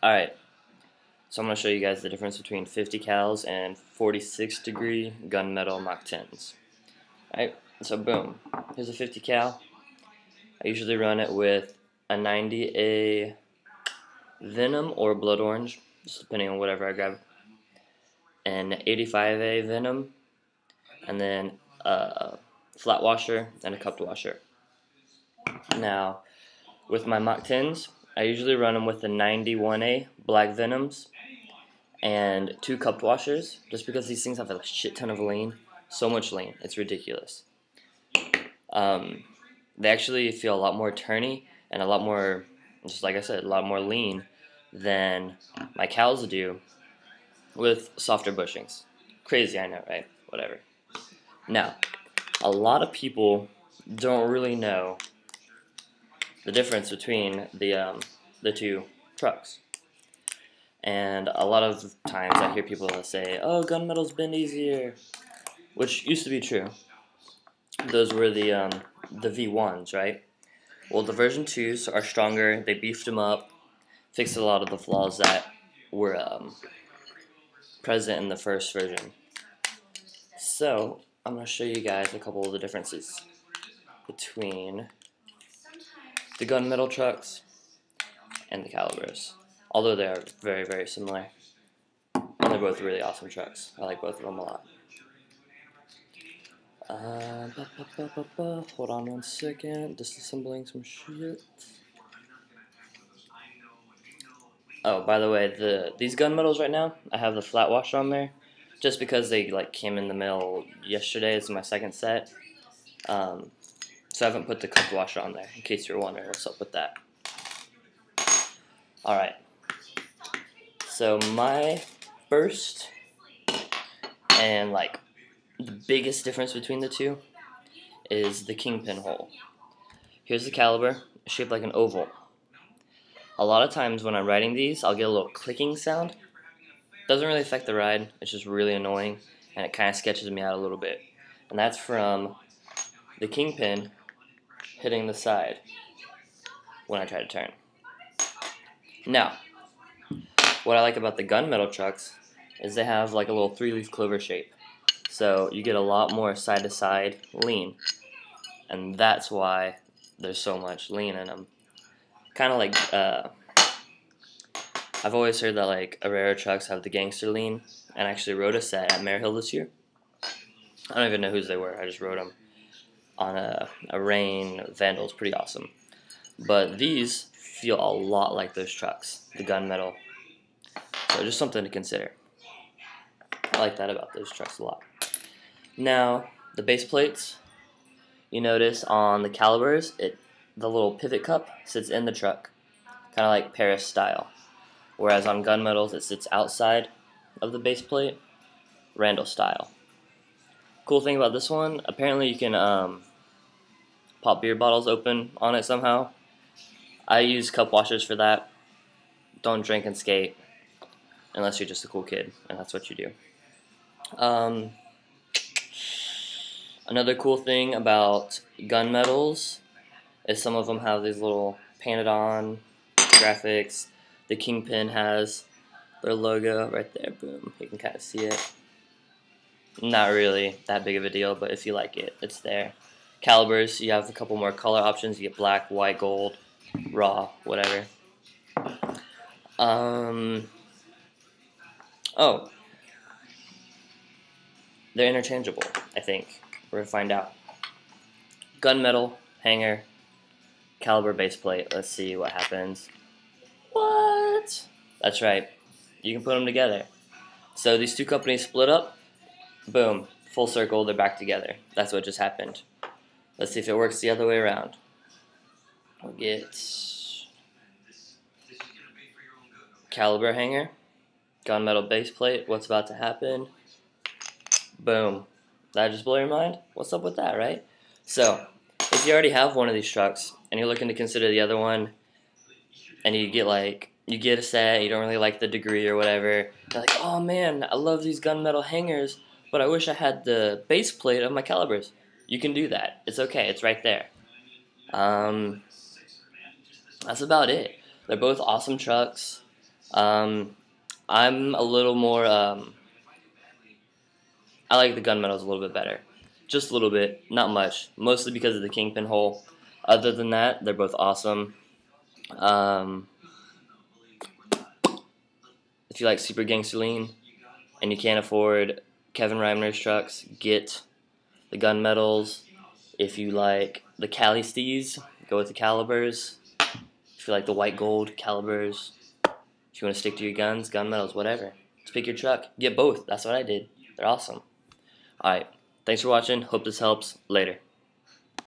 Alright, so I'm going to show you guys the difference between 50 cals and 46 degree gunmetal Mach 10s. Alright, so boom, here's a 50 cal. I usually run it with a 90A Venom or Blood Orange, just depending on whatever I grab, an 85A Venom, and then a flat washer and a cupped washer. Now, with my Mach 10s, I usually run them with the 91A Black Venoms and 2 cupped washers, just because these things have a shit ton of lean. So much lean, it's ridiculous. They actually feel a lot more turny and a lot more, just like I said, a lot more lean than my cals do with softer bushings. Crazy, I know, right? Whatever. Now, a lot of people don't really know the difference between the two trucks. And a lot of times I hear people say, oh, gunmetal's been easier, which used to be true. Those were the V1s, right? Well, the version 2s are stronger, they beefed them up, fixed a lot of the flaws that were present in the first version. So, I'm going to show you guys a couple of the differences between the gunmetal trucks and the calibers. Although they are very, very similar. And they're both really awesome trucks. I like both of them a lot. Hold on one second. Disassembling some shit. Oh, by the way, these gunmetals right now, I have the flat washer on there, just because they came in the mail yesterday. It's my second set. So I haven't put the cupped washer on there, in case you're wondering what's up with that. Alright. So my first and the biggest difference between the two is the kingpin hole. Here's the caliber, shaped like an oval. A lot of times when I'm riding these, I'll get a little clicking sound. Doesn't really affect the ride, it's just really annoying, and it kind of sketches me out a little bit. And that's from the kingpin hitting the side when I try to turn. Now, what I like about the gunmetal trucks is they have like a little 3-leaf clover shape. So you get a lot more side-to-side lean. And that's why there's so much lean in them. Kind of like, I've always heard that Arrera trucks have the gangster lean. And I actually rode a set at Marehill this year. I don't even know whose they were. I just rode them on a Rain Vandal. It's pretty awesome. But these feel a lot like those trucks, the gunmetal. So just something to consider. I like that about those trucks a lot. Now, the base plates, you notice on the calibers, the little pivot cup sits in the truck, kind of like Paris style. Whereas on gunmetals, it sits outside of the base plate, Randall style. Cool thing about this one, apparently you can pop beer bottles open on it somehow. I use cup washers for that. Don't drink and skate unless you're just a cool kid, and that's what you do. Another cool thing about gunmetals is some of them have these little painted on graphics. The Kingpin has their logo right there, boom, you can kind of see it. Not really that big of a deal, but if you like it, it's there. Calibers, you have a couple more color options. You get black, white, gold, raw, whatever. Oh, they're interchangeable, I think. We're going to find out. Gunmetal, hanger, caliber base plate. Let's see what happens. What? That's right. You can put them together. So these two companies split up. Boom. Full circle. They're back together. That's what just happened. Let's see if it works the other way around. We'll get caliber hanger, gunmetal base plate. What's about to happen? Boom. Did I just blow your mind? What's up with that, right? So, if you already have one of these trucks and you're looking to consider the other one, and you get a set, you don't really like the degree or whatever, you're like, oh man, I love these gunmetal hangers, but I wish I had the base plate of my calibers. You can do that. It's okay. It's right there. That's about it. They're both awesome trucks. Um, I'm a little more. I like the gunmetals a little bit better, just a little bit, not much. Mostly because of the kingpin hole. Other than that, they're both awesome. Um, if you like super gangster lean and you can't afford Kevin Reimer's trucks, get the gunmetals. If you like the Cali Stees, go with the calibers. If you like the white gold calibers, if you want to stick to your guns, gunmetals, whatever. Just pick your truck. Get both. That's what I did. They're awesome. Alright. Thanks for watching. Hope this helps. Later.